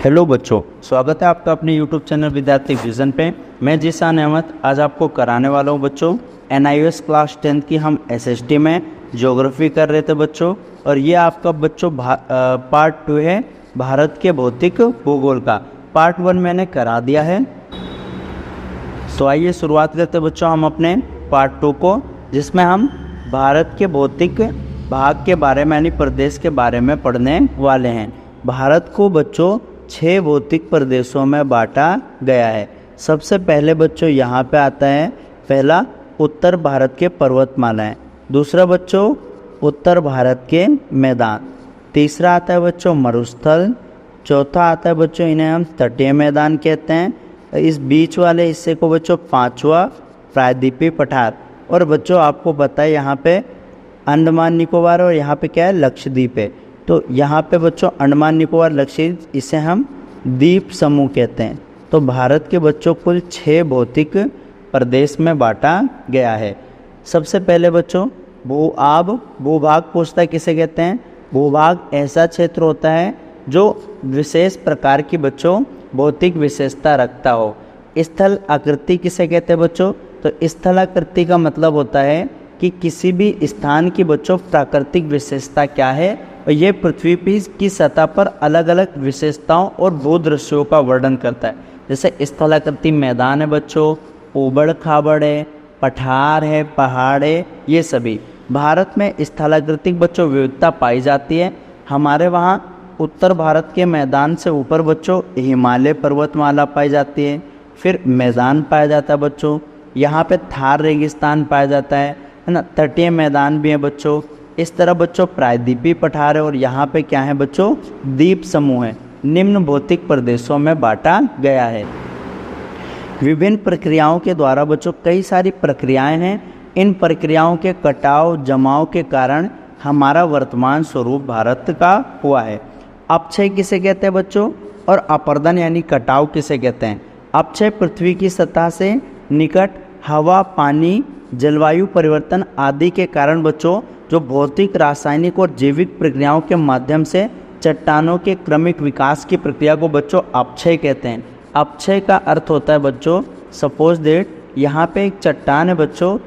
Hello बच्चों, स्वागत है आपका अपने YouTube चैनल विद्यार्थी विजन पे। मैं जीशान अहमद आज आपको कराने वाला हूँ बच्चों NIOS क्लास 10 की। हम SST में ज्योग्राफी कर रहे थे बच्चों, और ये आपका बच्चों पार्ट 2 है भारत के भौतिक भूगोल का। पार्ट 1 मैंने करा दिया है। तो आइए शुरुआत करते हैं बच्चों हम अपने पार्ट 2 को, जिसमें हम भारत के भौतिक भाग के बारे में यानी प्रदेश के बारे में पढ़ने वाले हैं। भारत को बच्चों 6 भौतिक प्रदेशों में बांटा गया है। सबसे पहले बच्चों यहाँ पे आता है पहला उत्तर भारत के पर्वतमालाएं, दूसरा बच्चों उत्तर भारत के मैदान, तीसरा आता है बच्चों मरुस्थल, चौथा आता है बच्चों इन्हें हम तटीय मैदान कहते हैं। इस बीच वाले हिस्से को बच्चों पांचवा प्रायद्वीपीय पठार। और बच्चों आपको पता है यहाँ पे अंडमान निकोबार और यहाँ पे क्या है लक्षद्वीप है। तो यहाँ पे बच्चों अंडमान निकोबार लक्षद्वीप इसे हम द्वीप समूह कहते हैं। तो भारत के बच्चों कुल 6 भौतिक प्रदेश में बांटा गया है। सबसे पहले बच्चों भूभाग पूछता है किसे कहते हैं। भूभाग ऐसा क्षेत्र होता है जो विशेष प्रकार की बच्चों भौतिक विशेषता रखता हो। स्थल आकृति किसे कहते हैं बच्चों। तो स्थल आकृति का मतलब होता है कि किसी भी स्थान की बच्चों प्राकृतिक विशेषता क्या है, और ये पृथ्वी की सतह पर अलग अलग विशेषताओं और भूदृश्यों का वर्णन करता है। जैसे स्थलाकृति मैदान है बच्चों, ऊबड़ खाबड़ है, पठार है, पहाड़ है, ये सभी। भारत में स्थलाकृतिक बच्चों विविधता पाई जाती है। हमारे वहाँ उत्तर भारत के मैदान से ऊपर बच्चों हिमालय पर्वतमाला पाई जाती है, फिर मैदान पाया जाता है बच्चों। यहाँ पे थार रेगिस्तान पाया जाता है ना, तटीय मैदान भी है बच्चों। इस तरह बच्चों प्रायद्वीपीय पठार है, और यहाँ पे क्या है बच्चों द्वीप समूह है। निम्न भौतिक प्रदेशों में बांटा गया है। विभिन्न प्रक्रियाओं के द्वारा बच्चों कई सारी प्रक्रियाएं हैं। इन प्रक्रियाओं के कटाव जमाव के कारण हमारा वर्तमान स्वरूप भारत का हुआ है। अपक्षय किसे कहते हैं बच्चों, और अपर्दन यानी कटाव किसे कहते हैं। अपक्षय पृथ्वी की सतह से निकट हवा, पानी, जलवायु परिवर्तन आदि के कारण बच्चों जो भौतिक, रासायनिक और जैविक प्रक्रियाओं के माध्यम से चट्टानों के क्रमिक विकास की प्रक्रिया को बच्चों अपक्षय कहते हैं। अपक्षय का अर्थ होता है बच्चों सपोज दैट यहाँ पे एक चट्टान है बच्चों,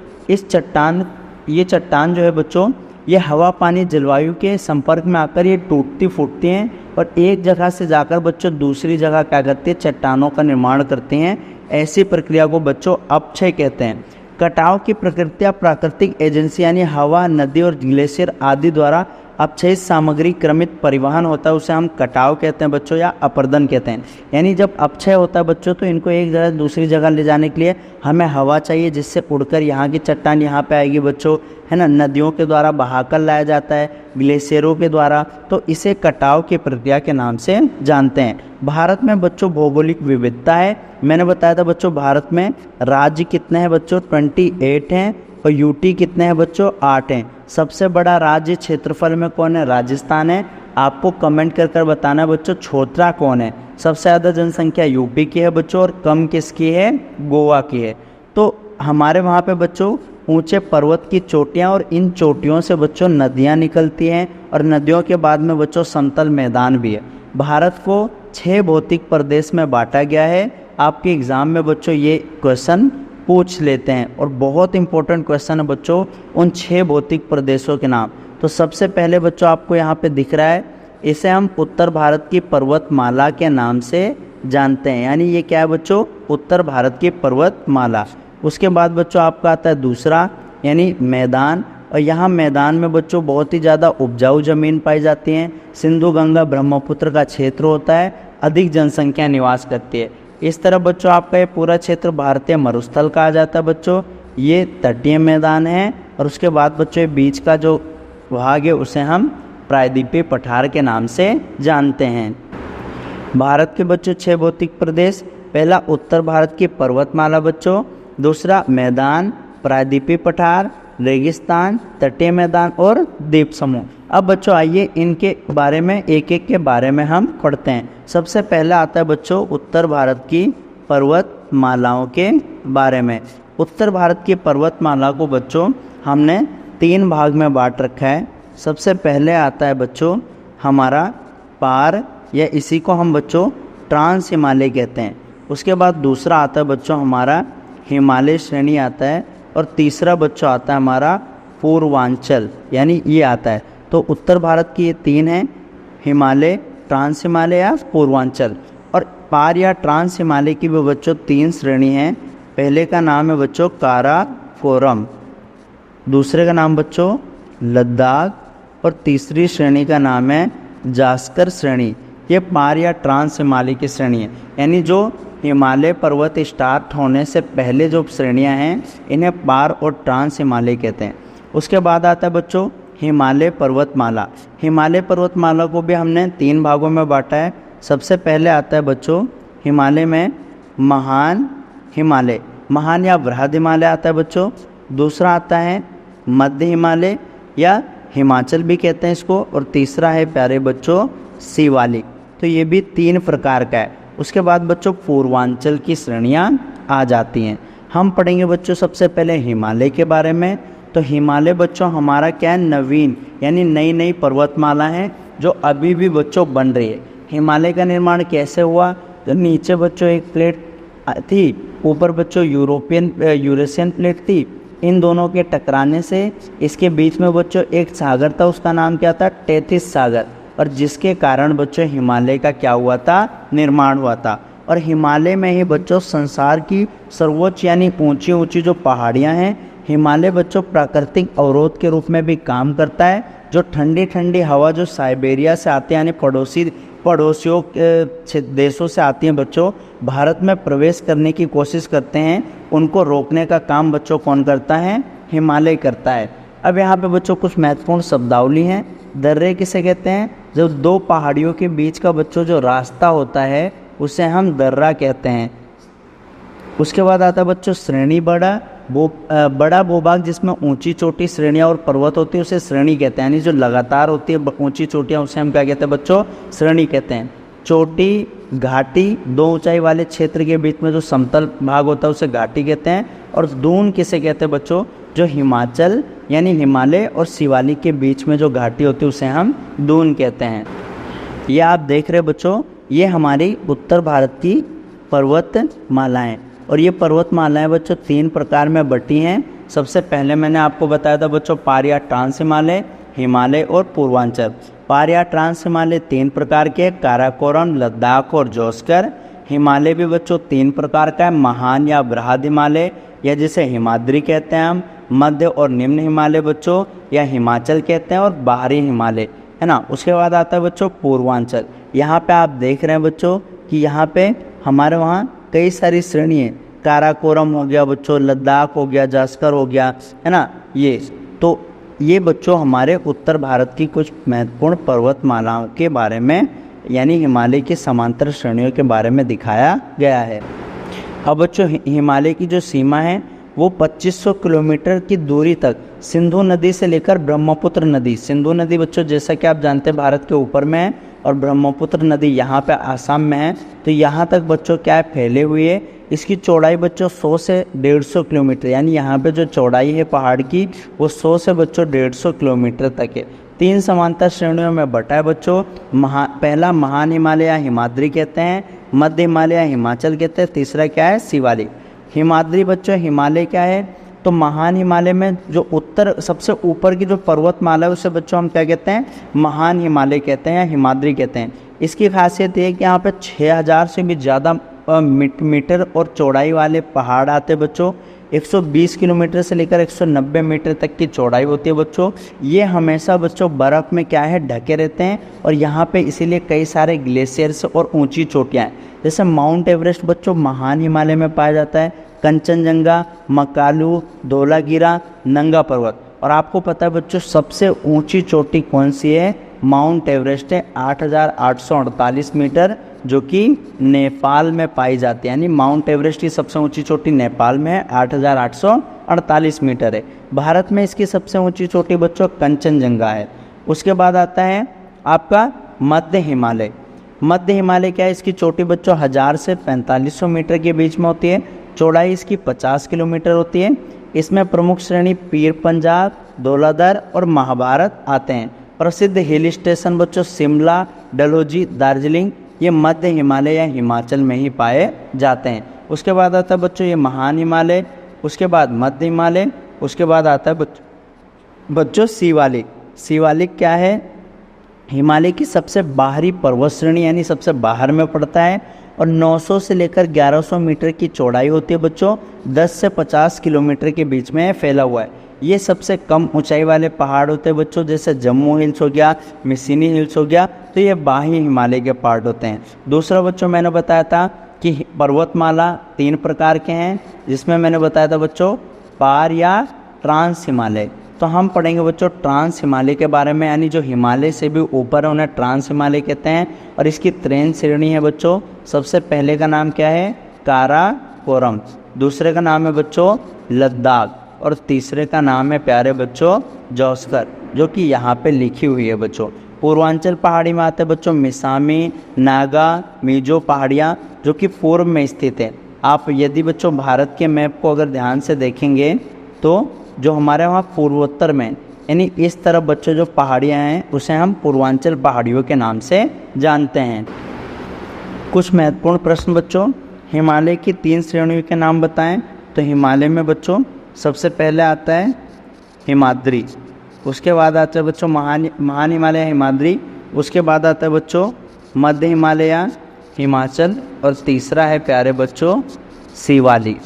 ये चट्टान जो है बच्चों ये हवा, पानी, जलवायु के संपर्क में आकर ये टूटती फूटती हैं, और एक जगह से जाकर बच्चों दूसरी जगह क्या करती है चट्टानों का निर्माण करती हैं। ऐसी प्रक्रिया को बच्चों अपक्षय कहते हैं। कटाव की प्रकृतियाँ प्राकृतिक एजेंसी यानी हवा, नदी और ग्लेशियर आदि द्वारा अपक्षयित सामग्री क्रमित परिवहन होता है, उसे हम कटाव कहते हैं बच्चों, या अपर्दन कहते हैं। यानी जब अपक्षय होता है बच्चों तो इनको एक जगह दूसरी जगह ले जाने के लिए हमें हवा चाहिए, जिससे उड़कर यहाँ की चट्टान यहाँ पे आएगी बच्चों, है ना। नदियों के द्वारा बहाकर लाया जाता है, ग्लेशियरों के द्वारा, तो इसे कटाव की प्रक्रिया के नाम से जानते हैं। भारत में बच्चों भौगोलिक विविधता है। मैंने बताया था बच्चों भारत में राज्य कितने हैं बच्चों 28 हैं, और यूटी कितने हैं बच्चों 8 हैं। सबसे बड़ा राज्य क्षेत्रफल में कौन है, राजस्थान है। आपको कमेंट कर कर बताना है बच्चों छोटा कौन है। सबसे ज़्यादा जनसंख्या यूपी की है बच्चों, और कम किसकी है, गोवा की है। तो हमारे वहाँ पे बच्चों ऊंचे पर्वत की चोटियाँ, और इन चोटियों से बच्चों नदियाँ निकलती हैं, और नदियों के बाद में बच्चों समतल मैदान भी है। भारत को 6 भौतिक प्रदेश में बांटा गया है। आपके एग्ज़ाम में बच्चों ये क्वेश्चन पूछ लेते हैं, और बहुत इंपॉर्टेंट क्वेश्चन है बच्चों उन 6 भौतिक प्रदेशों के नाम। तो सबसे पहले बच्चों आपको यहाँ पे दिख रहा है, इसे हम उत्तर भारत की पर्वतमाला के नाम से जानते हैं। यानी ये क्या है बच्चों उत्तर भारत की पर्वतमाला। उसके बाद बच्चों आपका आता है दूसरा यानी मैदान, और यहाँ मैदान में बच्चों बहुत ही ज़्यादा उपजाऊ ज़मीन पाई जाती हैं। सिंधु, गंगा, ब्रह्मपुत्र का क्षेत्र होता है, अधिक जनसंख्या निवास करती है। इस तरह बच्चों आपका ये पूरा क्षेत्र भारतीय मरुस्थल कहा जाता है बच्चों। ये तटीय मैदान है, और उसके बाद बच्चों ये बीच का जो भाग है उसे हम प्रायद्वीपीय पठार के नाम से जानते हैं। भारत के बच्चों 6 भौतिक प्रदेश, पहला उत्तर भारत की पर्वतमाला बच्चों, दूसरा मैदान, प्रायद्वीपीय पठार, रेगिस्तान, तटीय मैदान और द्वीप समूह। अब बच्चों आइए इनके बारे में एक एक के बारे में हम पढ़ते हैं। सबसे पहला आता है बच्चों उत्तर भारत की पर्वतमालाओं के बारे में। उत्तर भारत की पर्वतमाला को बच्चों हमने 3 भाग में बांट रखा है। सबसे पहले आता है बच्चों हमारा पार, या इसी को हम बच्चों ट्रांस हिमालय कहते हैं। उसके बाद दूसरा आता है बच्चों हमारा हिमालय श्रेणी आता है, और तीसरा बच्चों आता है हमारा पूर्वांचल, यानी ये आता है। तो उत्तर भारत की ये तीन हैं, हिमालय, ट्रांस हिमालय या पूर्वांचल। और पार या ट्रांस हिमालय की भी बच्चों तीन श्रेणी हैं। पहले का नाम है बच्चों काराकोरम, दूसरे का नाम बच्चों लद्दाख, और तीसरी श्रेणी का नाम है जास्कर श्रेणी। ये पार या ट्रांस हिमालय की श्रेणी है, यानी जो हिमालय पर्वत स्टार्ट होने से पहले जो श्रेणियां हैं इन्हें पार और ट्रांस हिमालय कहते हैं। उसके बाद आता है बच्चों हिमालय पर्वतमाला। हिमालय पर्वतमाला को भी हमने तीन भागों में बांटा है। सबसे पहले आता है बच्चों हिमालय में महान हिमालय, महान या बृहद हिमालय आता है बच्चों। दूसरा आता है मध्य हिमालय या हिमाचल भी कहते हैं इसको, और तीसरा है प्यारे बच्चों शिवालिक। तो ये भी तीन प्रकार का है। उसके बाद बच्चों पूर्वांचल की श्रेणियाँ आ जाती हैं। हम पढ़ेंगे बच्चों सबसे पहले हिमालय के बारे में। तो हिमालय बच्चों हमारा क्या है, नवीन यानी नई नई पर्वतमाला है जो अभी भी बच्चों बन रही है। हिमालय का निर्माण कैसे हुआ, तो नीचे बच्चों एक प्लेट थी, ऊपर बच्चों यूरेशियन प्लेट थी। इन दोनों के टकराने से इसके बीच में बच्चों एक सागर था, उसका नाम क्या था, टेथिस सागर, और जिसके कारण बच्चों हिमालय का क्या हुआ था, निर्माण हुआ था। और हिमालय में ही बच्चों संसार की सर्वोच्च यानी ऊंची ऊंची जो पहाड़ियां हैं, हिमालय बच्चों प्राकृतिक अवरोध के रूप में भी काम करता है। जो ठंडी ठंडी हवा जो साइबेरिया से आती है यानी पड़ोसियों देशों से आती हैं बच्चों, भारत में प्रवेश करने की कोशिश करते हैं, उनको रोकने का काम बच्चों कौन करता है, हिमालय करता है। अब यहाँ पे बच्चों कुछ महत्वपूर्ण शब्दावली हैं। दर्रे किसे कहते हैं, जो दो पहाड़ियों के बीच का बच्चों जो रास्ता होता है उसे हम दर्रा कहते हैं। उसके बाद आता है बच्चों श्रेणी बड़ा भूभाग जिसमें ऊंची चोटी श्रेणियां और पर्वत होती है उसे श्रेणी कहते हैं, यानी जो लगातार होती है ऊंची चोटियां उसे हम क्या कहते हैं बच्चों, श्रेणी कहते हैं। चोटी घाटी दो ऊंचाई वाले क्षेत्र के बीच में जो समतल भाग होता है उसे घाटी कहते हैं। और दून किसे कहते हैं बच्चों, जो हिमाचल यानी हिमालय और शिवालिक के बीच में जो घाटी होती है उसे हम दून कहते हैं। ये आप देख रहे बच्चों, ये हमारी उत्तर भारत की पर्वतमालाएं, और ये पर्वतमालाएं बच्चों तीन प्रकार में बटी हैं। सबसे पहले मैंने आपको बताया था बच्चों पार या ट्रांस हिमालय, हिमालय और पूर्वांचल। पार या ट्रांस हिमालय तीन प्रकार के, काराकोरम, लद्दाख और जोस्कर। हिमालय भी बच्चों तीन प्रकार का है, महान या बृहद हिमालय या जिसे हिमाद्री कहते हैं हम, मध्य और निम्न हिमालय बच्चों या हिमाचल कहते हैं, और बाहरी हिमालय, है ना। उसके बाद आता है बच्चों पूर्वांचल। यहाँ पे आप देख रहे हैं बच्चों कि यहाँ पे हमारे वहाँ कई सारी श्रेणी है, काराकोरम हो गया बच्चों, लद्दाख हो गया, जास्कर हो गया, है ना। ये बच्चों हमारे उत्तर भारत की कुछ महत्वपूर्ण पर्वतमालाओं के बारे में यानी हिमालय की समांतर श्रेणियों के बारे में दिखाया गया है। अब बच्चों हिमालय की जो सीमा है वो 2500 किलोमीटर की दूरी तक सिंधु नदी से लेकर ब्रह्मपुत्र नदी, सिंधु नदी बच्चों जैसा कि आप जानते हैं भारत के ऊपर में है, और ब्रह्मपुत्र नदी यहाँ पे आसाम में है, तो यहाँ तक बच्चों क्या है फैले हुए है। इसकी चौड़ाई बच्चों 100 से 150 किलोमीटर, यानी यहाँ पे जो चौड़ाई है पहाड़ की वो 100 से बच्चों 150 किलोमीटर तक है। तीन समांतर श्रेणियों में बटा है बच्चों। पहला महान हिमालय या हिमाद्री कहते हैं, मध्य हिमालय या हिमाचल कहते हैं, तीसरा क्या है शिवालिक। हिमाद्री बच्चों हिमालय क्या है, तो महान हिमालय में जो उत्तर सबसे ऊपर की जो पर्वतमाला है उसे बच्चों हम क्या कहते हैं, महान हिमालय कहते हैं या हिमाद्री कहते हैं। इसकी खासियत ये है कि यहाँ पे 6000 से भी ज़्यादा मीटर और चौड़ाई वाले पहाड़ आते हैं बच्चों। 120 किलोमीटर से लेकर 190 मीटर तक की चौड़ाई होती है बच्चों। ये हमेशा बच्चों बर्फ़ में क्या है ढके रहते हैं, और यहाँ पे इसीलिए कई सारे ग्लेशियर्स और ऊंची चोटियाँ हैं। जैसे माउंट एवरेस्ट बच्चों महान हिमालय में पाया जाता है, कंचनजंगा, मकालू, धौलागिरा, नंगा पर्वत। और आपको पता है बच्चों सबसे ऊंची चोटी कौन सी है, माउंट एवरेस्ट है, 8848 मीटर, जो कि नेपाल में पाई जाती है। यानी माउंट एवरेस्ट की सबसे ऊंची चोटी नेपाल में है, 8848 मीटर है। भारत में इसकी सबसे ऊंची चोटी बच्चों कंचनजंगा है। उसके बाद आता है आपका मध्य हिमालय। मध्य हिमालय क्या है, इसकी चोटी बच्चों 1000 से 4500 मीटर के बीच में होती है, चौड़ाई इसकी 50 किलोमीटर होती है। इसमें प्रमुख श्रेणी पीर पंजाब, धौलाधर और महाभारत आते हैं। प्रसिद्ध हिल स्टेशन बच्चों शिमला, डलहौजी, दार्जिलिंग ये मध्य हिमालय या हिमाचल में ही पाए जाते हैं। उसके बाद आता है बच्चों ये महान हिमालय, उसके बाद मध्य हिमालय, उसके बाद आता है बच्चों शिवालिक। शिवालिक क्या है? हिमालय की सबसे बाहरी पर्वत श्रेणी यानी सबसे बाहर में पड़ता है और 900 से लेकर 1100 मीटर की चौड़ाई होती है बच्चों, 10 से 50 किलोमीटर के बीच में फैला हुआ है। ये सबसे कम ऊंचाई वाले पहाड़ होते हैं बच्चों, जैसे जम्मू हिल्स हो गया, मिसिनी हिल्स हो गया, तो ये बाह्य हिमालय के पार्ट होते हैं। दूसरा बच्चों मैंने बताया था कि पर्वतमाला 3 प्रकार के हैं, जिसमें मैंने बताया था बच्चों पार या ट्रांस हिमालय। तो हम पढ़ेंगे बच्चों ट्रांस हिमालय के बारे में, यानी जो हिमालय से भी ऊपर है उन्हें ट्रांस हिमालय कहते हैं। और इसकी 3 श्रेणी है बच्चों। सबसे पहले का नाम क्या है? काराकोरम, दूसरे का नाम है बच्चों लद्दाख, और तीसरे का नाम है प्यारे बच्चों जोस्कर, जो कि यहाँ पे लिखी हुई है बच्चों। पूर्वांचल पहाड़ी में आते हैं बच्चों मिसामी, नागा, मिजो पहाड़ियाँ, जो कि पूर्व में स्थित है। आप यदि बच्चों भारत के मैप को अगर ध्यान से देखेंगे तो जो हमारे वहाँ पूर्वोत्तर में यानी इस तरफ बच्चों जो पहाड़ियाँ हैं उसे हम पूर्वांचल पहाड़ियों के नाम से जानते हैं। कुछ महत्वपूर्ण प्रश्न बच्चों, हिमालय की 3 श्रेणियों के नाम बताएं। तो हिमालय में बच्चों सबसे पहले आता है हिमाद्री, उसके बाद आता है बच्चों महान हिमालय हिमाद्री, उसके बाद आता है बच्चों मध्य हिमालय हिमाचल, और तीसरा है प्यारे बच्चों शिवालिक।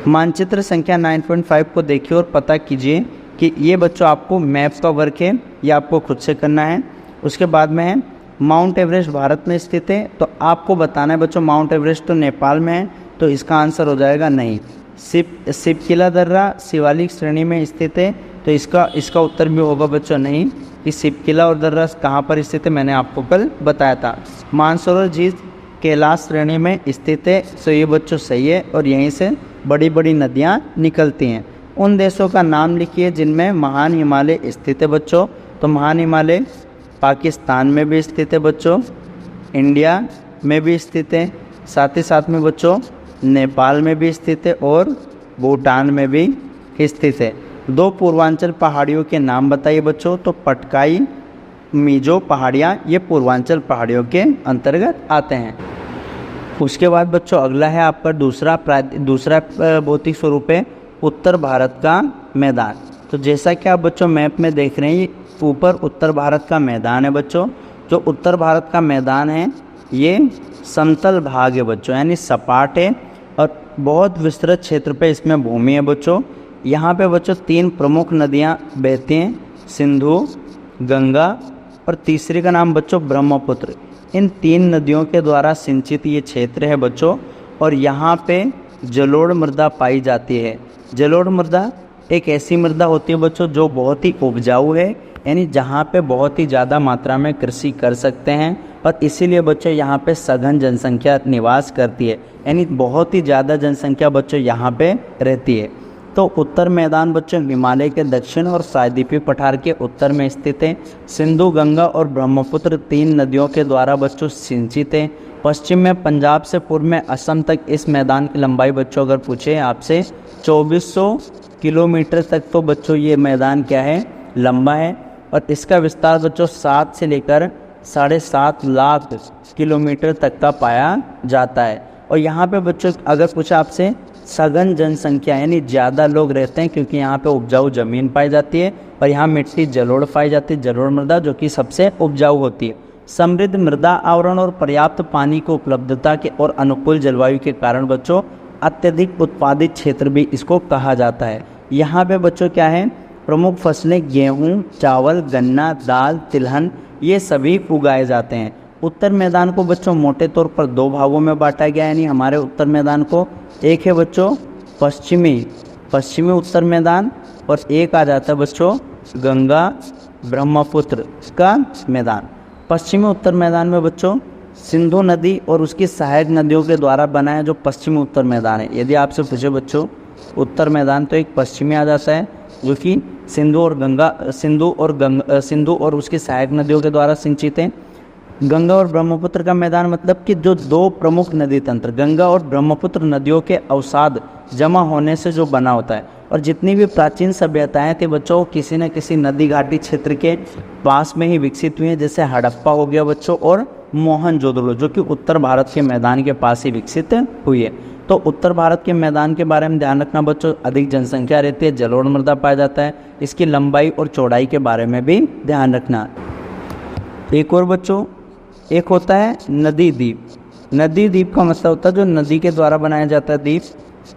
मानचित्र संख्या 9.5 को देखिए और पता कीजिए कि ये बच्चों आपको मैप का वर्क है, ये आपको खुद से करना है। उसके बाद में है माउंट एवरेस्ट भारत में स्थित है, तो आपको बताना है बच्चों माउंट एवरेस्ट तो नेपाल में है, तो इसका आंसर हो जाएगा नहीं। सिपकिला दर्रा शिवालिक श्रेणी में स्थित है, तो इसका उत्तर भी होगा बच्चों नहीं, कि सिपकिला और दर्रा कहाँ पर स्थित है मैंने आपको कल बताया था। मानसरोवर झील कैलाश श्रेणी में स्थित है, तो ये बच्चों सही है, और यहीं से बड़ी बड़ी नदियाँ निकलती हैं। उन देशों का नाम लिखिए जिनमें महान हिमालय स्थित है बच्चों। तो महान हिमालय पाकिस्तान में भी स्थित है बच्चों, इंडिया में भी स्थित है, साथ ही साथ में बच्चों नेपाल में भी स्थित है और भूटान में भी स्थित है। 2 पूर्वांचल पहाड़ियों के नाम बताइए बच्चों। तो पटकाई, मिजो पहाड़ियाँ ये पूर्वांचल पहाड़ियों के अंतर्गत आते हैं। उसके बाद बच्चों अगला है आपका दूसरा भौतिक स्वरूप है उत्तर भारत का मैदान। तो जैसा कि आप बच्चों मैप में देख रहे हैं, ऊपर उत्तर भारत का मैदान है बच्चों। जो उत्तर भारत का मैदान है ये समतल भाग है बच्चों, यानी सपाट है और बहुत विस्तृत क्षेत्र पे इसमें भूमि है बच्चों। यहाँ पे बच्चों 3 प्रमुख नदियाँ बहती हैं, सिंधु, गंगा, और तीसरी का नाम बच्चों ब्रह्मपुत्र। इन 3 नदियों के द्वारा सिंचित ये क्षेत्र है बच्चों, और यहाँ पे जलोढ़ मृदा पाई जाती है। जलोढ़ मृदा एक ऐसी मृदा होती है बच्चों जो बहुत ही उपजाऊ है, यानी जहाँ पे बहुत ही ज़्यादा मात्रा में कृषि कर सकते हैं, और इसीलिए बच्चों यहाँ पे सघन जनसंख्या निवास करती है, यानी बहुत ही ज़्यादा जनसंख्या बच्चों यहाँ पे रहती है। तो उत्तर मैदान बच्चों हिमालय के दक्षिण और प्रायद्वीपीय पठार के उत्तर में स्थित है। सिंधु, गंगा और ब्रह्मपुत्र 3 नदियों के द्वारा बच्चों सिंचित है। पश्चिम में पंजाब से पूर्व में असम तक इस मैदान की लंबाई बच्चों अगर पूछे आपसे 2400 किलोमीटर तक तो बच्चों ये मैदान क्या है लंबा है, और इसका विस्तार बच्चों 7 से लेकर 7.5 लाख किलोमीटर तक का पाया जाता है। और यहाँ पे बच्चों अगर पूछा आपसे सघन जनसंख्या यानी ज़्यादा लोग रहते हैं, क्योंकि यहाँ पे उपजाऊ ज़मीन पाई जाती है और यहाँ मिट्टी जलोढ़ पाई जाती है, जलोढ़ मृदा जो कि सबसे उपजाऊ होती है। समृद्ध मृदा आवरण और पर्याप्त पानी की उपलब्धता के और अनुकूल जलवायु के कारण बच्चों अत्यधिक उत्पादित क्षेत्र भी इसको कहा जाता है। यहाँ पे बच्चों क्या है प्रमुख फसलें गेहूँ, चावल, गन्ना, दाल, तिलहन ये सभी उगाए जाते हैं। उत्तर मैदान को बच्चों मोटे तौर पर 2 भागों में बांटा गया, यानी हमारे उत्तर मैदान को एक है बच्चों पश्चिमी उत्तर मैदान, और एक आ जाता है बच्चों गंगा ब्रह्मपुत्र का मैदान। पश्चिमी उत्तर मैदान में बच्चों सिंधु नदी और उसकी सहायक नदियों के द्वारा बना है जो पश्चिमी उत्तर मैदान है। यदि आपसे पूछे बच्चों उत्तर मैदान तो एक पश्चिमी आ जाता है जो कि सिंधु और उसकी सहायक नदियों के द्वारा सिंचित है। गंगा और ब्रह्मपुत्र का मैदान मतलब कि जो 2 प्रमुख नदी तंत्र गंगा और ब्रह्मपुत्र नदियों के अवसाद जमा होने से जो बना होता है। और जितनी भी प्राचीन सभ्यताएं थी बच्चों, किसी न किसी नदी घाटी क्षेत्र के पास में ही विकसित हुई हैं, जैसे हड़प्पा हो गया बच्चों, और मोहनजोदड़ो जो कि उत्तर भारत के मैदान के पास ही विकसित हुई है। तो उत्तर भारत के मैदान के बारे में ध्यान रखना बच्चों, अधिक जनसंख्या रहती है, जलोढ़ मृदा पाया जाता है। इसकी लंबाई और चौड़ाई के बारे में भी ध्यान रखना। एक और बच्चों, एक होता है नदी द्वीप। नदी द्वीप का मतलब होता है जो नदी के द्वारा बनाया जाता है द्वीप।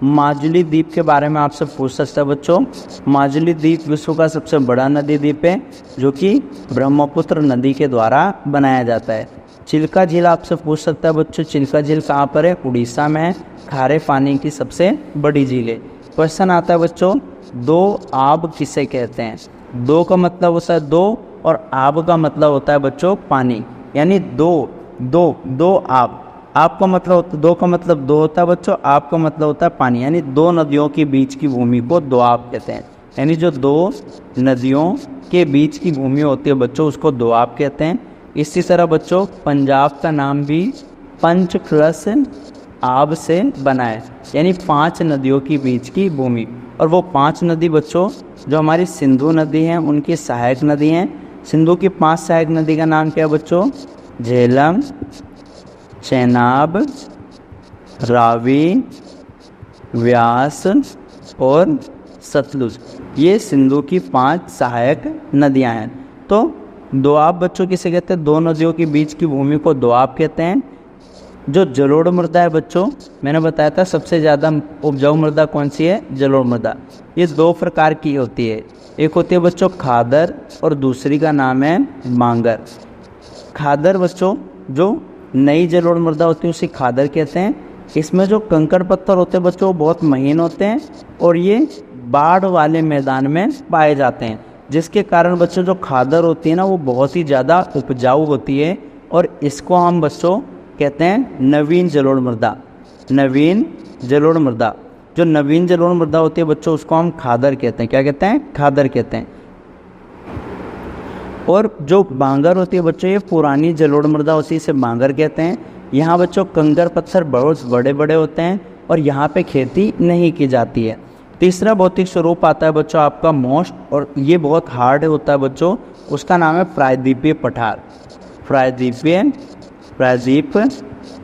माजुली द्वीप के बारे में आपसे पूछ सकता है बच्चों। माजुली द्वीप विश्व का सबसे बड़ा नदी द्वीप है जो कि ब्रह्मपुत्र नदी के द्वारा बनाया जाता है। चिल्का झील आपसे पूछ सकता है बच्चों। चिल्का झील कहाँ पर है? उड़ीसा में है। खारे पानी की सबसे बड़ी झील है। क्वेश्चन आता है बच्चों, दो आब किसे कहते हैं? दो का मतलब होता है दो, और आब का मतलब होता है बच्चों पानी, यानी दो आब। आप का मतलब दो का मतलब दो होता है बच्चों, आप का मतलब होता है पानी, यानी दो नदियों के बीच की भूमि को दोआब कहते हैं। यानी जो दो नदियों के बीच की भूमि होती है बच्चों उसको दोआब कहते हैं। इसी तरह बच्चों पंजाब का नाम भी पंच प्लस आब से बना है, यानी 5 नदियों के बीच की भूमि। और वो 5 नदी बच्चों जो हमारी सिंधु नदी हैं उनकी सहायक नदी हैं। सिंधु की 5 सहायक नदी का नाम क्या है बच्चों? झेलम, चेनाब, रावी, व्यास और सतलुज। ये सिंधु की 5 सहायक नदियां हैं। तो दोआब बच्चों किसे कहते हैं? दो नदियों के बीच की भूमि को दोआब कहते हैं। जो जलोढ़ मृदा है बच्चों, मैंने बताया था सबसे ज़्यादा उपजाऊ मृदा कौन सी है? जलोढ़ मृदा। ये 2 प्रकार की होती है, एक होती है बच्चों खादर और दूसरी का नाम है बांगर। खादर बच्चों जो नई जलोढ़ मृदा होती है उसे खादर कहते हैं। इसमें जो कंकड़ पत्थर होते हैं बच्चों बहुत महीन होते हैं और ये बाढ़ वाले मैदान में पाए जाते हैं, जिसके कारण बच्चों जो खादर होती है ना वो बहुत ही ज़्यादा उपजाऊ होती है। और इसको हम बच्चों कहते हैं नवीन जलोढ़ मृदा। नवीन जलोढ़ मृदा, जो नवीन जलोढ़ मृदा होती है बच्चों उसको हम खादर कहते हैं। क्या कहते हैं? खादर कहते हैं। और जो बांगर होती है बच्चों ये पुरानी जलोढ़ मृदा होती है, इसे बांगर कहते हैं। यहाँ बच्चों कंकड़ पत्थर बहुत बड़े बड़े होते हैं और यहाँ पे खेती नहीं की जाती है। तीसरा भौतिक स्वरूप आता है बच्चों आपका मोस्ट, और ये बहुत हार्ड होता है बच्चों, उसका नाम है प्रायद्वीपीय पठार। प्रायद्वीप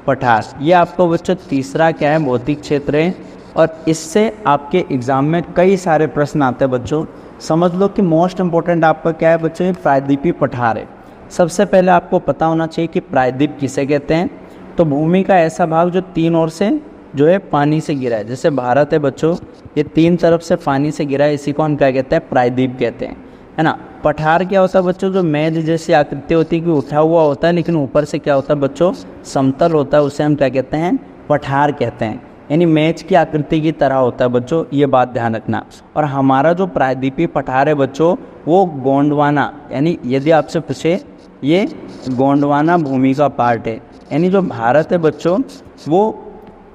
पठार ये आपका बच्चों तीसरा क्या है? भौतिक क्षेत्र है। और इससे आपके एग्जाम में कई सारे प्रश्न आते हैं बच्चों। समझ लो कि मोस्ट इम्पोर्टेंट आपका क्या है बच्चों? ये प्रायद्वीपीय पठार है। सबसे पहले आपको पता होना चाहिए कि प्रायद्वीप किसे कहते हैं। तो भूमि का ऐसा भाग जो 3 ओर से जो है पानी से घिरा है, जैसे भारत है बच्चों ये 3 तरफ से पानी से घिरा है, इसी को हम क्या कहते हैं? प्रायद्वीप कहते हैं, है ना। पठार क्या होता है बच्चों? जो मेज जैसी आकृति होती है कि उठा हुआ होता है लेकिन ऊपर से क्या होता है बच्चों? समतल होता है, उसे हम क्या कहते हैं? पठार कहते हैं। यानी मेज की आकृति की तरह होता है बच्चों, ये बात ध्यान रखना। और हमारा जो प्रायद्वीपीय पठार है बच्चों वो गोंडवाना, यानी यदि आपसे पूछे ये गोंडवाना भूमि का पार्ट है। यानी जो भारत है बच्चों वो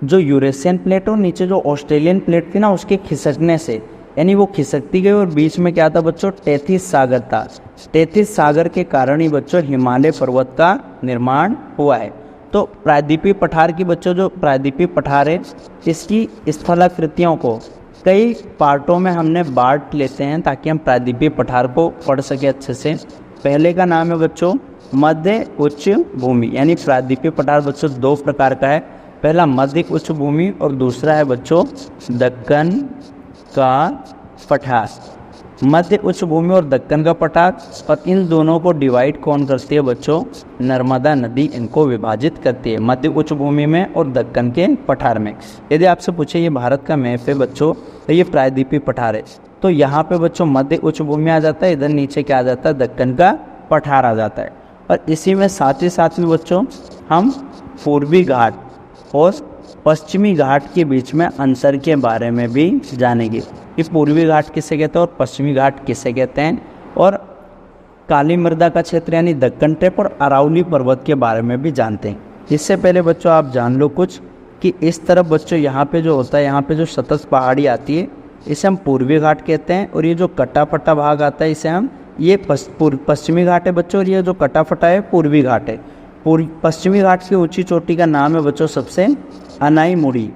जो यूरेशियन प्लेट और नीचे जो ऑस्ट्रेलियन प्लेट थी ना उसके खिसकने से, यानी वो खिसकती गई और बीच में क्या था बच्चों? टेथिस सागर था। टेथिस सागर के कारण ही बच्चों हिमालय पर्वत का निर्माण हुआ है। तो प्रायद्वीपीय पठार की बच्चों जो प्रायद्वीपीय पठार है इसकी स्थलाकृतियों को कई पार्टों में हमने बांट लेते हैं ताकि हम प्रायद्वीपीय पठार को पढ़ सके अच्छे से। पहले का नाम है बच्चों मध्य उच्च भूमि, यानी प्रायद्वीपीय पठार बच्चों 2 प्रकार का है। पहला मध्य उच्च भूमि और दूसरा है बच्चों दक्कन का पठार। मध्य उच्च भूमि और दक्कन का पठार, और इन दोनों को डिवाइड कौन करती है बच्चों? नर्मदा नदी इनको विभाजित करती है, मध्य उच्च भूमि में और दक्कन के पठार में। यदि आपसे पूछे ये भारत का मैप है बच्चों तो ये प्रायद्वीपीय पठार है, तो यहाँ पे बच्चों मध्य उच्च भूमि आ जाता है, इधर नीचे क्या आ जाता है? दक्कन का पठार आ जाता है। और इसी में साथ ही साथ में बच्चों हम पूर्वी घाट और पश्चिमी घाट के बीच में अंतर के बारे में भी जानेंगे कि पूर्वी घाट किसे कहते हैं और पश्चिमी घाट किसे कहते हैं। और काली मृदा का क्षेत्र यानी दक्कन ट्रैप और अरावली पर्वत के बारे में भी जानते हैं। इससे पहले बच्चों आप जान लो कुछ कि इस तरफ बच्चों यहाँ पे जो होता है, यहाँ पे जो सतत पहाड़ी आती है इसे हम पूर्वी घाट कहते हैं, और ये जो कटा फटा भाग आता है इसे हम ये पश्चिमी घाट है बच्चों, और ये जो कटा फटा है पूर्वी घाट है। पश्चिमी घाट की ऊंची चोटी का नाम है बच्चों सबसे अनाईमुड़ी।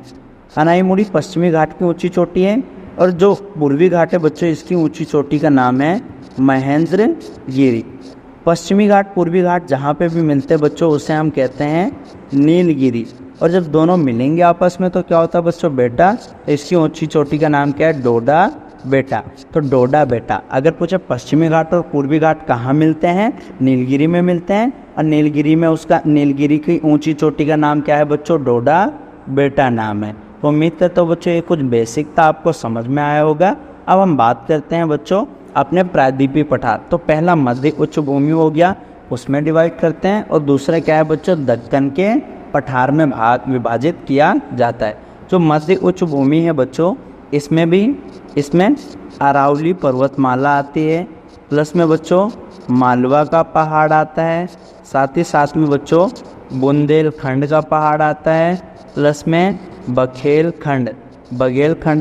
अनाईमुड़ी पश्चिमी घाट की ऊंची चोटी है, और जो पूर्वी घाट है बच्चों इसकी ऊंची चोटी का नाम है महेंद्रगिरी। पश्चिमी घाट पूर्वी घाट जहाँ पे भी मिलते हैं बच्चों उसे हम कहते हैं नीलगिरी। और जब दोनों मिलेंगे आपस में तो क्या होता है बच्चों बेटा, इसकी ऊंची चोटी का नाम क्या है, डोडा बेटा। तो डोडा बेटा। अगर पूछे पश्चिमी घाट और पूर्वी घाट कहाँ मिलते हैं, नीलगिरी में मिलते हैं, और नीलगिरी में उसका नीलगिरी की ऊंची चोटी का नाम क्या है बच्चों, डोडा बेटा नाम है। तो उम्मीद करता हूँ बच्चों ये कुछ बेसिक था आपको समझ में आया होगा। अब हम बात करते हैं बच्चों अपने प्रायद्वीपीय पठार। तो पहला मध्य उच्च भूमि हो गया, उसमें डिवाइड करते हैं, और दूसरा क्या है बच्चों, दक्कन के पठार में विभाजित किया जाता है। जो मध्य उच्च भूमि है बच्चों इसमें अरावली पर्वतमाला आती है, प्लस में बच्चों मालवा का पहाड़ आता है, साथ ही साथ में बच्चों बुंदेलखंड का पहाड़ आता है, प्लस में बघेलखंड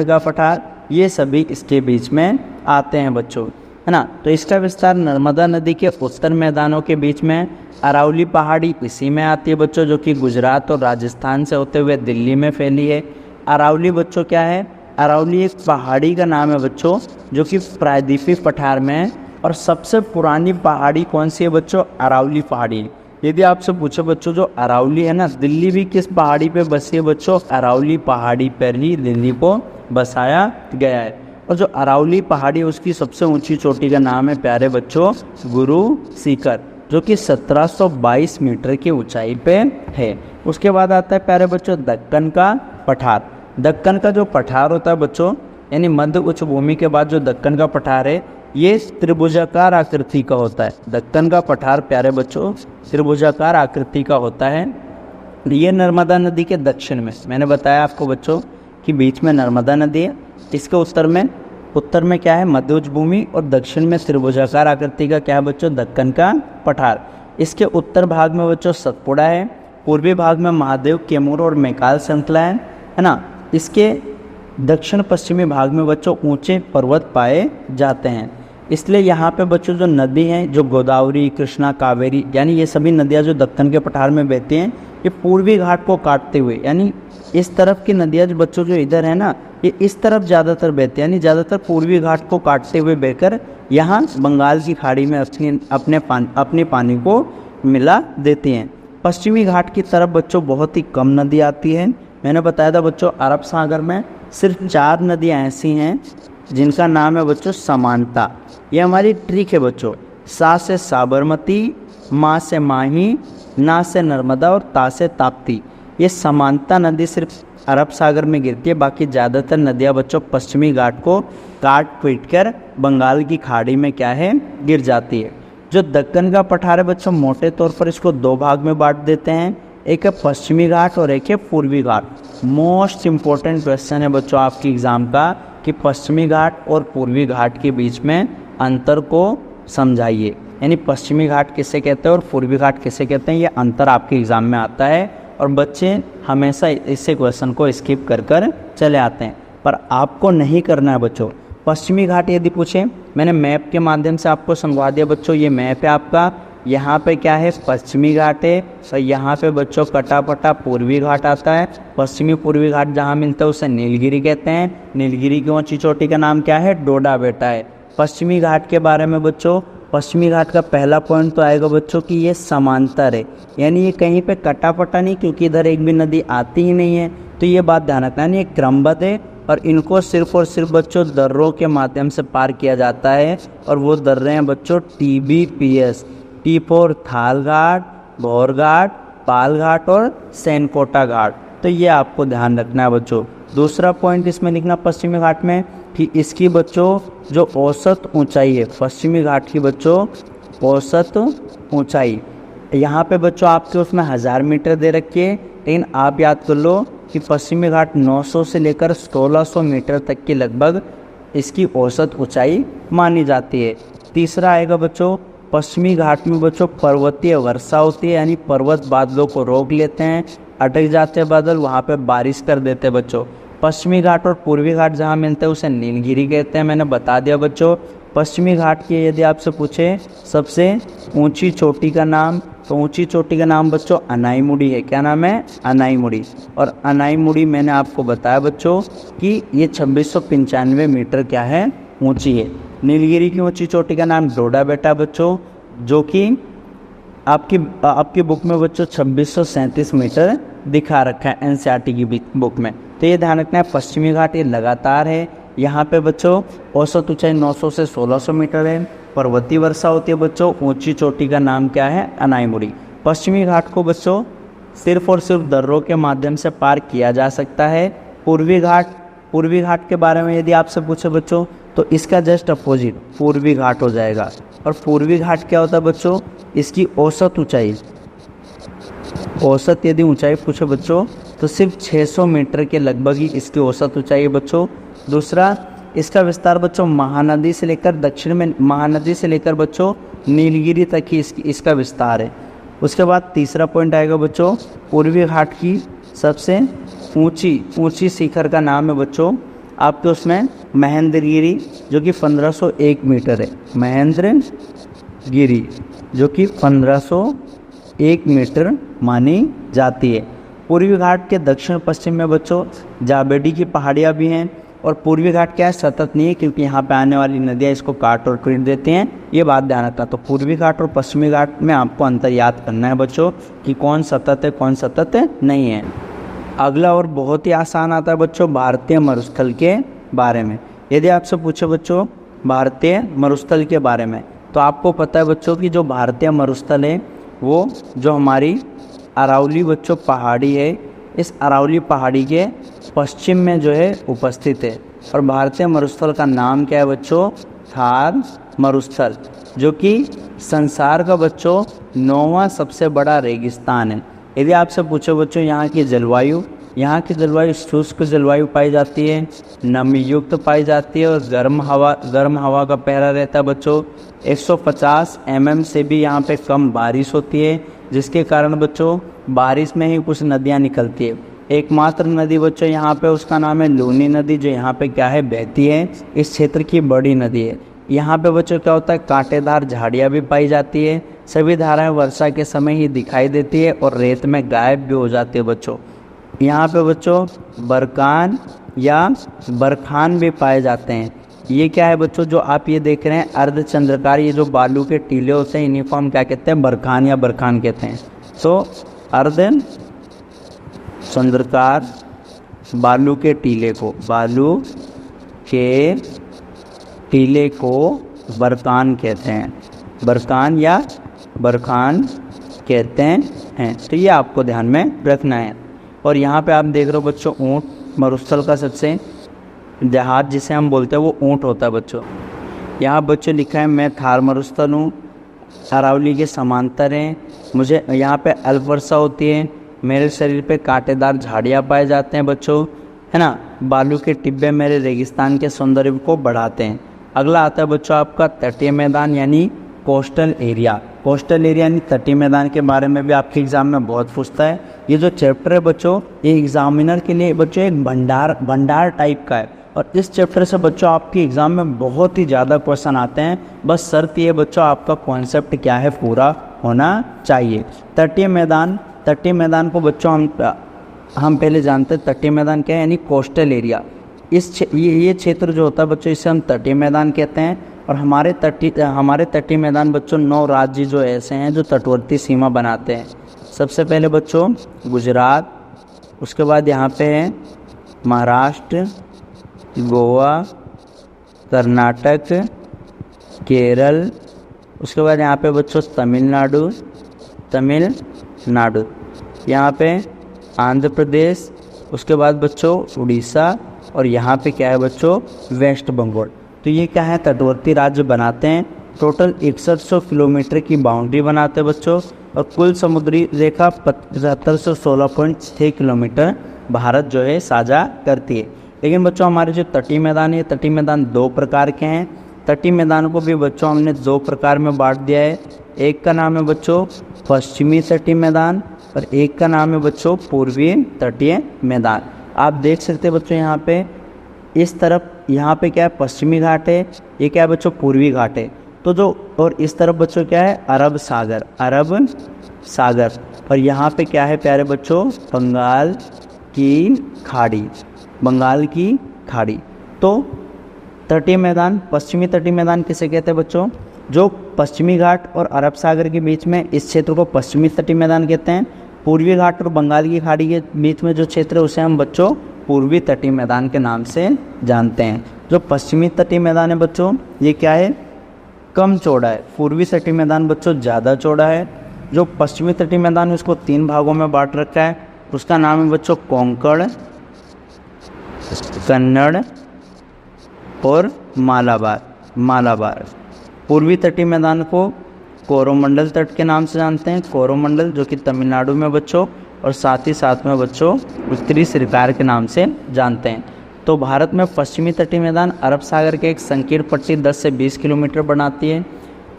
का पठार, ये सभी इसके बीच में आते हैं बच्चों, है ना। तो इसका विस्तार नर्मदा नदी के उत्तर मैदानों के बीच में, अरावली पहाड़ी इसी में आती है बच्चों, जो कि गुजरात और राजस्थान से होते हुए दिल्ली में फैली है। अरावली बच्चों क्या है, अरावली एक पहाड़ी का नाम है बच्चों, जो कि प्रायद्वीपीय पठार में है। और सबसे पुरानी पहाड़ी कौन सी है बच्चों, अरावली पहाड़ी। यदि आपसे पूछे बच्चों जो अरावली है ना, दिल्ली भी किस पहाड़ी पे बसी है बच्चों, अरावली पहाड़ी पर ही दिल्ली को बसाया गया है। और जो अरावली पहाड़ी है उसकी सबसे ऊंची चोटी का नाम है प्यारे बच्चों गुरु शिखर, जो कि 1722 मीटर की ऊंचाई पे है। उसके बाद आता है प्यारे बच्चों दक्कन का पठार। दक्कन का जो पठार होता है बच्चों, यानी मध्य उच्च भूमि के बाद जो दक्कन का पठार है ये त्रिभुजाकार आकृति का होता है। दक्कन का पठार प्यारे बच्चों त्रिभुजाकार आकृति का होता है। ये नर्मदा नदी के दक्षिण में, मैंने बताया आपको बच्चों कि बीच में नर्मदा नदी है, इसके उत्तर में क्या है मध्य उच्च भूमि, और दक्षिण में त्रिभुजाकार आकृति का क्या है बच्चों, दक्कन का पठार। इसके उत्तर भाग में बच्चों सतपुड़ा है, पूर्वी भाग में महादेव, कैमूर और मैकाल श्रृंखला है ना। इसके दक्षिण पश्चिमी भाग में बच्चों ऊंचे पर्वत पाए जाते हैं। इसलिए यहाँ पे बच्चों जो नदी हैं, जो गोदावरी, कृष्णा, कावेरी, यानी ये सभी नदियाँ जो दक्कन के पठार में बहती हैं, ये पूर्वी घाट को काटते हुए, यानी इस तरफ की नदियाँ जो बच्चों जो इधर है ना, ये इस तरफ ज़्यादातर बहती है, यानी ज़्यादातर पूर्वी घाट को काटते हुए बहकर यहाँ बंगाल की खाड़ी में अपने पानी को मिला देती हैं। पश्चिमी घाट की तरफ बच्चों बहुत ही कम नदी आती है। मैंने बताया था बच्चों अरब सागर में सिर्फ 4 नदियाँ ऐसी हैं जिनका नाम है बच्चों समानता। ये हमारी ट्रिक है बच्चों, सा से साबरमती, माँ से माही, ना से नर्मदा और ता से ताप्ती। ये समानता नदी सिर्फ अरब सागर में गिरती है, बाकी ज़्यादातर नदियाँ बच्चों पश्चिमी घाट को काट पीट कर बंगाल की खाड़ी में क्या है गिर जाती है। जो दक्कन का पठार है बच्चों मोटे तौर पर इसको 2 भाग में बांट देते हैं, एक है पश्चिमी घाट और एक है पूर्वी घाट। मोस्ट इम्पोर्टेंट क्वेश्चन है बच्चों आपकी एग्ज़ाम का कि पश्चिमी घाट और पूर्वी घाट के बीच में अंतर को समझाइए, यानी पश्चिमी घाट किसे कहते हैं और पूर्वी घाट किसे कहते हैं, ये अंतर आपके एग्ज़ाम में आता है। और बच्चे हमेशा इसे क्वेश्चन को स्किप कर कर चले आते हैं, पर आपको नहीं करना है बच्चों। पश्चिमी घाट यदि पूछे, मैंने मैप के माध्यम से आपको समझा दिया बच्चों, ये मैप है आपका, यहाँ पे क्या है पश्चिमी घाट है, और यहाँ पे बच्चों कटापटा पूर्वी घाट आता है। पश्चिमी पूर्वी घाट जहाँ मिलता है उसे नीलगिरी कहते हैं। नीलगिरी की ऊंची चोटी का नाम क्या है, डोडा बेटा है। पश्चिमी घाट के बारे में बच्चों, पश्चिमी घाट का पहला पॉइंट तो आएगा बच्चों कि ये समांतर है, यानी ये कहीं पे कटापटा नहीं, क्योंकि इधर एक भी नदी आती ही नहीं है, तो ये बात ध्यान रखना, यानी ये क्रमबद्ध है और इनको सिर्फ और सिर्फ बच्चों दर्रों के माध्यम से पार किया जाता है। और वो दर्रे हैं बच्चों TBPS, टी फॉर थाल घाट, भौर घाट, पाल घाट और सैनकोटा घाट। तो ये आपको ध्यान रखना है बच्चों। दूसरा पॉइंट इसमें लिखना पश्चिमी घाट में कि इसकी बच्चों जो औसत ऊंचाई है, पश्चिमी घाट की बच्चों औसत ऊंचाई, यहाँ पे बच्चों आपके उसमें 1000 मीटर दे रखी है, लेकिन आप याद कर लो कि पश्चिमी घाट 900 से लेकर 1600 मीटर तक की लगभग इसकी औसत ऊंचाई मानी जाती है। तीसरा आएगा बच्चों, पश्चिमी घाट में बच्चों पर्वतीय वर्षा होती है, यानी पर्वत बादलों को रोक लेते हैं, अटक जाते हैं बादल, वहाँ पे बारिश कर देते हैं बच्चों। पश्चिमी घाट और पूर्वी घाट जहाँ मिलते हैं उसे नीलगिरी कहते हैं, मैंने बता दिया बच्चों। पश्चिमी घाट की यदि आपसे पूछे सबसे ऊंची चोटी का नाम तो ऊंची चोटी का नाम बच्चों अनाईमुड़ी है। क्या नाम है? अनाईमुड़ी। और अनाईमुड़ी मैंने आपको बताया बच्चों कि ये 2695 मीटर क्या है? ऊंची है। नीलगिरी की ऊंची चोटी का नाम डोडा बेटा बच्चों, जो कि आपकी बुक में बच्चों 2637 मीटर दिखा रखा है एनसीईआरटी की बुक में। तो ये ध्यान रखना है, पश्चिमी घाट ये लगातार है। यहाँ पे बच्चों औसत ऊंचाई 900 से 1600 मीटर है। पर्वतीय वर्षा होती है बच्चों। ऊंची चोटी का नाम क्या है? अनाईमुड़ी। पश्चिमी घाट को बच्चों सिर्फ और सिर्फ दर्रों के माध्यम से पार किया जा सकता है। पूर्वी घाट के बारे में यदि आपसे पूछे बच्चों तो इसका जस्ट अपोजिट पूर्वी घाट हो जाएगा। और पूर्वी घाट क्या होता है बच्चों? इसकी औसत यदि ऊंचाई पूछे बच्चों तो सिर्फ 600 मीटर के लगभग ही इसकी औसत ऊंचाई है बच्चों। दूसरा, इसका विस्तार बच्चों महानदी से लेकर दक्षिण में महानदी से लेकर बच्चों नीलगिरी तक ही इसका विस्तार है। उसके बाद तीसरा पॉइंट आएगा बच्चों, पूर्वी घाट की सबसे ऊंची शिखर का नाम है बच्चों आपके उसमें महेंद्रगिरी, जो कि 1501 मीटर है। महेंद्रगिरी जो कि 1501 मीटर मानी जाती है। पूर्वी घाट के दक्षिण पश्चिम में बच्चों जाबेडी की पहाड़ियाँ भी हैं। और पूर्वी घाट क्या है? सतत नहीं है, क्योंकि यहाँ पे आने वाली नदियाँ इसको काट और पीट देते हैं। ये बात ध्यान रखना। तो पूर्वी घाट और पश्चिमी घाट में आपको अंतर याद करना है बच्चों कि कौन सतत है कौन सतत नहीं है। अगला और बहुत ही आसान आता है बच्चों भारतीय मरुस्थल के बारे में। यदि आपसे पूछे बच्चों भारतीय मरुस्थल के बारे में, तो आपको पता है बच्चों कि जो भारतीय मरुस्थल है वो जो हमारी अरावली बच्चों पहाड़ी है, इस अरावली पहाड़ी के पश्चिम में जो है उपस्थित है। और भारतीय मरुस्थल का नाम क्या है बच्चों? थार मरुस्थल, जो कि संसार का बच्चों 9वां सबसे बड़ा रेगिस्तान है। यदि आपसे पूछो बच्चों यहाँ की जलवायु शुष्क जलवायु पाई जाती है, नमीयुक्त पाई जाती है और गर्म हवा का पहरा रहता है बच्चों। 150 mm से भी यहाँ पे कम बारिश होती है, जिसके कारण बच्चों बारिश में ही कुछ नदियाँ निकलती है। एकमात्र नदी बच्चों यहाँ पे उसका नाम है लूनी नदी, जो यहाँ पे क्या है? बहती है। इस क्षेत्र की बड़ी नदी है। यहाँ पे बच्चों क्या होता है? कांटेदार झाड़ियाँ भी पाई जाती है। सभी धाराएं वर्षा के समय ही दिखाई देती है और रेत में गायब भी हो जाती है बच्चों। यहाँ पे बच्चों बरकान या बरखान भी पाए जाते हैं। ये क्या है बच्चों? जो आप ये देख रहे हैं अर्धचंद्राकार ये जो बालू के टीले होते हैं, इन्हीं को हम क्या कहते हैं? बरखान या बरखान कहते हैं। तो अर्धचंद्राकार बालू के टीले को बरखान कहते हैं। बरखान या बरखान कहते हैं। तो ये आपको ध्यान में रखना है। और यहाँ पे आप देख रहे हो बच्चों ऊँट, मरुस्थल का सबसे देहात जिसे हम बोलते हैं वो ऊँट होता है बच्चों। यहाँ बच्चों लिखा है मैं थार मरुस्थल हूँ, अरावली के समांतर हैं, मुझे यहाँ पे अल्प वर्षा होती है, मेरे शरीर पे कांटेदार झाड़ियाँ पाए जाते हैं बच्चों, है ना। बालू के टिब्बे मेरे रेगिस्तान के सौंदर्य को बढ़ाते हैं। अगला आता है बच्चों आपका तटीय मैदान यानी कोस्टल एरिया यानी तटीय मैदान के बारे में भी आपके एग्जाम में बहुत पूछता है। ये जो चैप्टर है बच्चों ये एग्जामिनर के लिए बच्चों एक भंडार टाइप का है। और इस चैप्टर से बच्चों आपके एग्जाम में बहुत ही ज़्यादा क्वेश्चन आते हैं। बस शर्त ये बच्चों आपका कॉन्सेप्ट क्या है पूरा होना चाहिए। तटीय मैदान को बच्चों हम पहले जानते हैं तटीय मैदान क्या है, यानी कोस्टल एरिया। ये क्षेत्र जो होता है बच्चों इसे हम तटीय मैदान कहते हैं। और हमारे तटीय मैदान बच्चों 9 राज्य जो ऐसे हैं जो तटवर्ती सीमा बनाते हैं। सबसे पहले बच्चों गुजरात, उसके बाद यहाँ पे है महाराष्ट्र, गोवा, कर्नाटक, केरल, उसके बाद यहाँ पे बच्चों तमिलनाडु, यहाँ पे आंध्र प्रदेश, उसके बाद बच्चों उड़ीसा और यहाँ पे क्या है बच्चों वेस्ट बंगाल। तो ये क्या है तटवर्ती राज्य बनाते हैं। टोटल 6100 किलोमीटर की बाउंड्री बनाते हैं बच्चों। और कुल समुद्री रेखा 7516.6 किलोमीटर भारत जो है साझा करती है। लेकिन बच्चों हमारे जो तटीय मैदान है तटीय मैदान 2 प्रकार के हैं। तटीय मैदान को भी बच्चों हमने 2 प्रकार में बांट दिया है। एक का नाम है बच्चों पश्चिमी तटीय मैदान और एक का नाम है बच्चों पूर्वी तटीय मैदान। आप देख सकते हैं बच्चों यहाँ पे इस तरफ यहाँ पे क्या है पश्चिमी घाट है, ये क्या है बच्चों पूर्वी घाट है। तो जो और इस तरफ बच्चों क्या है अरब सागर। और यहाँ पे क्या है प्यारे बच्चों, बंगाल की खाड़ी, बंगाल की खाड़ी। तो तटीय मैदान, पश्चिमी तटीय मैदान किसे कहते हैं बच्चों, जो पश्चिमी घाट और अरब सागर के बीच में इस क्षेत्र को पश्चिमी तटीय मैदान कहते हैं। पूर्वी घाट और बंगाल की खाड़ी के बीच में जो क्षेत्र है उसे हम बच्चों पूर्वी तटीय मैदान के नाम से जानते हैं। जो पश्चिमी तटीय मैदान है बच्चों ये क्या है, कम चौड़ा है। पूर्वी तटीय मैदान बच्चों ज़्यादा चौड़ा है। जो पश्चिमी तटीय मैदान है उसको 3 भागों में बांट रखा है, उसका नाम है बच्चों कोंकण, कन्नड़ और मालाबार। पूर्वी तटीय मैदान को कोरोमंडल तट के नाम से जानते हैं, कोरोमंडल जो कि तमिलनाडु में बच्चों, और साथ ही साथ में बच्चों उत्तरी सरकार के नाम से जानते हैं। तो भारत में पश्चिमी तटीय मैदान अरब सागर के एक संकीर्ण पट्टी 10 से 20 किलोमीटर बनाती है।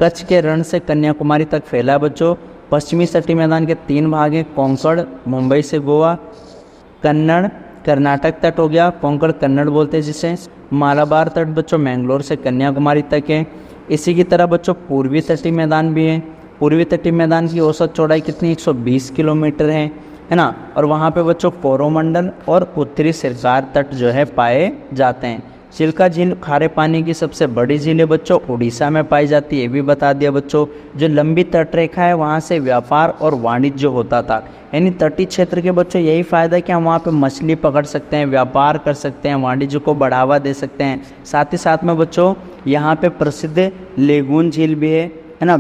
कच्छ के रण से कन्याकुमारी तक फैला है बच्चों। पश्चिमी तटीय मैदान के 3 भाग हैं, कोंकण मुंबई से गोवा, कन्नड़ कर्नाटक तट हो गया, कोंकण कन्नड़ बोलते हैं जिसे, मालाबार तट बच्चों मैंगलोर से कन्याकुमारी तक है। इसी की तरह बच्चों पूर्वी तटीय मैदान भी है। पूर्वी तटीय मैदान की औसत चौड़ाई कितनी 120 किलोमीटर है ना। और वहाँ पे बच्चों कोरोमंडल और उत्तरी सरकार तट जो है पाए जाते हैं। चिल्का झील खारे पानी की सबसे बड़ी झील है बच्चों, उड़ीसा में पाई जाती है, ये भी बता दिया बच्चों। जो लंबी तटरेखा है वहाँ से व्यापार और वाणिज्य होता था, यानी तटीय क्षेत्र के बच्चों यही फ़ायदा है कि हम वहाँ पे मछली पकड़ सकते हैं, व्यापार कर सकते हैं, वाणिज्य को बढ़ावा दे सकते हैं। साथ ही साथ में बच्चों यहाँ पे प्रसिद्ध लेगून झील भी है ना,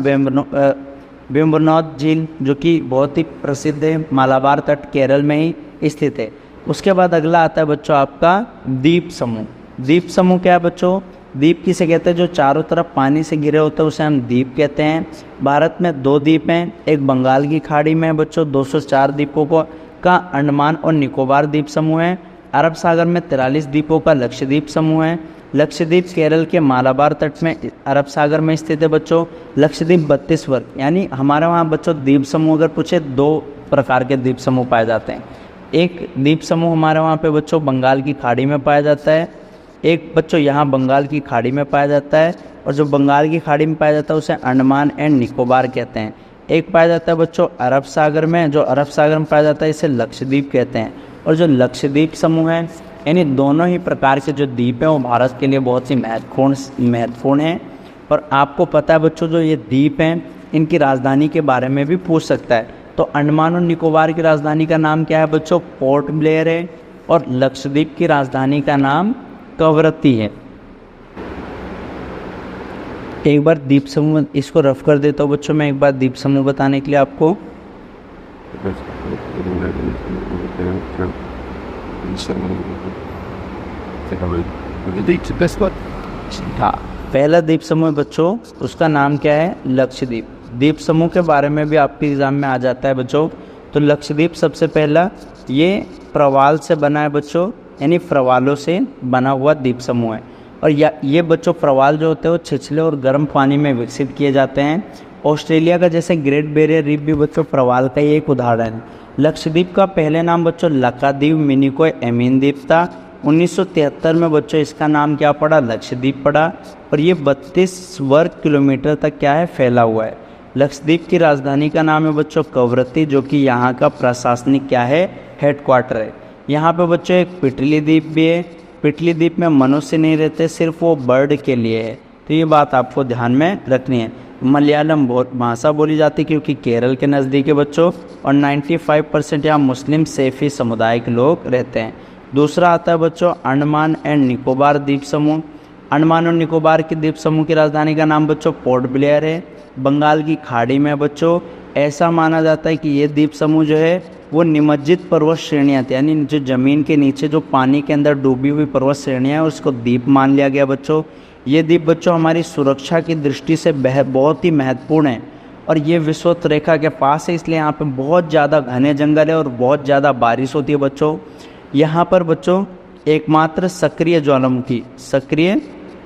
वेम्बनाड झील जो कि बहुत ही प्रसिद्ध है, मालाबार तट केरल में ही स्थित है। उसके बाद अगला आता है बच्चों आपका द्वीप समूह। द्वीप समूह क्या है बच्चों, द्वीप किसे कहते हैं, जो चारों तरफ पानी से घिरे होते हैं उसे हम द्वीप कहते हैं। भारत में 2 द्वीप हैं, एक बंगाल की खाड़ी में है बच्चों 204 द्वीपों का अंडमान और निकोबार द्वीप समूह है। अरब सागर में 43 द्वीपों का लक्षद्वीप समूह है। लक्षद्वीप केरल के मालाबार तट में अरब सागर में स्थित है बच्चों। लक्षद्वीप 32 वर्ग, यानी हमारे वहाँ बच्चों द्वीप समूह अगर पूछे 2 प्रकार के द्वीप समूह पाए जाते हैं। एक द्वीप समूह हमारे वहाँ पे बच्चों बंगाल की खाड़ी में पाया जाता है, एक बच्चों यहाँ बंगाल की खाड़ी में पाया जाता है, और जो बंगाल की खाड़ी में पाया जाता है उसे अंडमान एंड निकोबार कहते हैं। एक पाया जाता है बच्चों अरब सागर में, जो अरब सागर में पाया जाता है इसे लक्षद्वीप कहते हैं। और जो लक्षद्वीप समूह है, यानी दोनों ही प्रकार के जो द्वीप हैं वो भारत के लिए बहुत ही महत्वपूर्ण हैं। और आपको पता है बच्चों जो ये द्वीप हैं इनकी राजधानी के बारे में भी पूछ सकता है। तो अंडमान और निकोबार की राजधानी का नाम क्या है बच्चों, पोर्ट ब्लेयर है, और लक्षद्वीप की राजधानी का नाम कवरत्ती है। एक बार द्वीप समूह इसको रफ कर देता हूँ बच्चों मैं, एक बार द्वीप समूह बताने के लिए आपको। हाँ, पहला द्वीप समूह बच्चों उसका नाम क्या है, लक्षद्वीप। द्वीप समूह के बारे में भी आपके एग्जाम में आ जाता है बच्चों। तो लक्षद्वीप सबसे पहला ये प्रवाल से बना है बच्चों, यानी प्रवालों से बना हुआ द्वीप समूह है। और ये बच्चों प्रवाल जो होते हैं वो छिछले और गर्म पानी में विकसित किए जाते हैं। ऑस्ट्रेलिया का जैसे ग्रेट बैरियर रीफ भी बच्चों प्रवाल का ही एक उदाहरण है। लक्षद्वीप का पहले नाम बच्चों लकाद्वीप मिनिकोय एमीन द्वीप था। 1973 में बच्चों इसका नाम क्या पड़ा, लक्षद्वीप पड़ा। और ये 32 वर्ग किलोमीटर तक क्या है, फैला हुआ है। लक्षद्वीप की राजधानी का नाम है बच्चों कवरत्ती, जो कि यहाँ का प्रशासनिक क्या है, हेडक्वार्टर है। यहाँ पे बच्चों एक पिटली द्वीप भी है। पिटली द्वीप में मनुष्य नहीं रहते, सिर्फ वो बर्ड के लिए है, तो ये बात आपको ध्यान में रखनी है। मलयालम भाषा बोली जाती है क्योंकि केरल के नज़दीक है बच्चों, और 95% यहाँ मुस्लिम सेफी समुदाय के लोग रहते हैं। दूसरा आता है बच्चों अंडमान एंड निकोबार द्वीप समूह। अंडमान और निकोबार के द्वीप समूह की राजधानी का नाम बच्चों पोर्ट ब्लेयर है, बंगाल की खाड़ी में बच्चों। ऐसा माना जाता है कि ये द्वीप समूह जो है वो निमज्जित पर्वत श्रेणियाँ थी, यानी जो ज़मीन के नीचे जो पानी के अंदर डूबी हुई पर्वत श्रेणियाँ हैं उसको द्वीप मान लिया गया बच्चों। ये द्वीप बच्चों हमारी सुरक्षा की दृष्टि से बहुत ही महत्वपूर्ण है, और ये विषुवत रेखा के पास है, इसलिए यहाँ पे बहुत ज़्यादा घने जंगल है और बहुत ज़्यादा बारिश होती है बच्चों। यहाँ पर बच्चों एकमात्र सक्रिय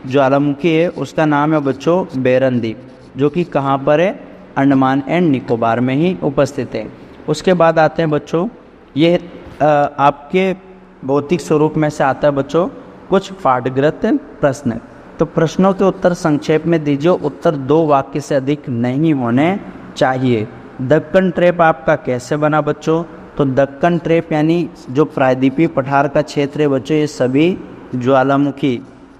ज्वालामुखी है, उसका नाम है बच्चों बेरन द्वीप, जो कि कहाँ पर है, अंडमान एंड निकोबार में ही उपस्थित है। उसके बाद आते हैं बच्चों ये आपके भौतिक स्वरूप में से आता है बच्चों कुछ पाठगृत प्रश्न। तो प्रश्नों के उत्तर संक्षेप में दीजिए, उत्तर 2 वाक्य से अधिक नहीं होने चाहिए। दक्कन ट्रैप आपका कैसे बना बच्चों? तो दक्कन ट्रैप यानी जो प्रायद्वीपीय पठार का क्षेत्र है बच्चों, ये सभी ज्वालामुखी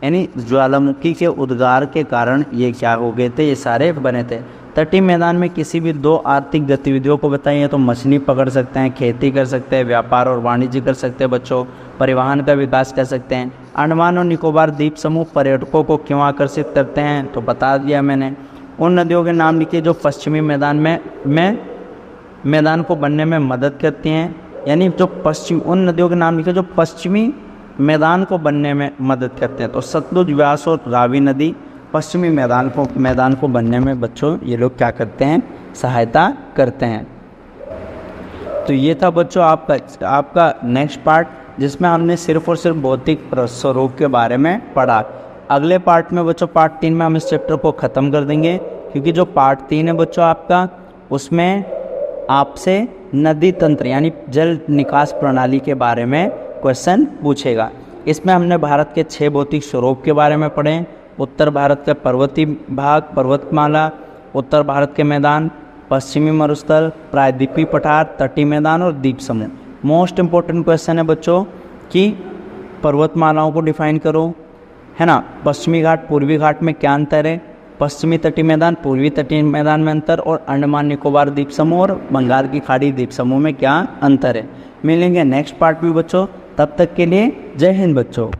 यानी ज्वालामुखी के उद्गार के कारण ये क्या हो गए थे, ये सारे बने थे। तटीय मैदान में किसी भी दो आर्थिक गतिविधियों को बताइए तो मछली पकड़ सकते हैं, खेती कर सकते हैं, व्यापार और वाणिज्य कर सकते हैं बच्चों, परिवहन का विकास कर सकते हैं। अंडमान और निकोबार द्वीप समूह पर्यटकों को क्यों आकर्षित करते हैं? तो बता दिया मैंने। उन नदियों के नाम लिखिए जो पश्चिमी मैदान में मैदान को बनने में मदद करती हैं, यानी जो उन नदियों के नाम लिखिए जो पश्चिमी मैदान को बनने में मदद करते हैं। तो सतलुज, व्यास और रावी नदी पश्चिमी मैदान को बनने में बच्चों ये लोग क्या करते हैं, सहायता करते हैं। तो ये था बच्चों आपका नेक्स्ट पार्ट, जिसमें हमने सिर्फ और सिर्फ भौतिक स्वरूप के बारे में पढ़ा। अगले पार्ट में बच्चों, पार्ट 3 में हम इस चैप्टर को ख़त्म कर देंगे, क्योंकि जो पार्ट 3 है बच्चों आपका, उसमें आपसे नदी तंत्र यानी जल निकास प्रणाली के बारे में क्वेश्चन पूछेगा। इसमें हमने भारत के 6 भौतिक स्वरूप के बारे में पढ़े। उत्तर भारत का पर्वतीय भाग, पर्वतमाला, उत्तर भारत के मैदान, पश्चिमी मरुस्थल, प्रायद्वीपीय पठार, तटीय मैदान और द्वीप समूह। मोस्ट इम्पोर्टेंट क्वेश्चन है बच्चों कि पर्वतमालाओं को डिफाइन करो, है ना। पश्चिमी घाट, पूर्वी घाट में क्या अंतर है, पश्चिमी तटीय मैदान, पूर्वी तटीय मैदान में अंतर, और अंडमान निकोबार द्वीप समूह और बंगाल की खाड़ी द्वीप समूह में क्या अंतर है। मिलेंगे नेक्स्ट पार्ट में बच्चों, तब तक के लिए जय हिंद बच्चों।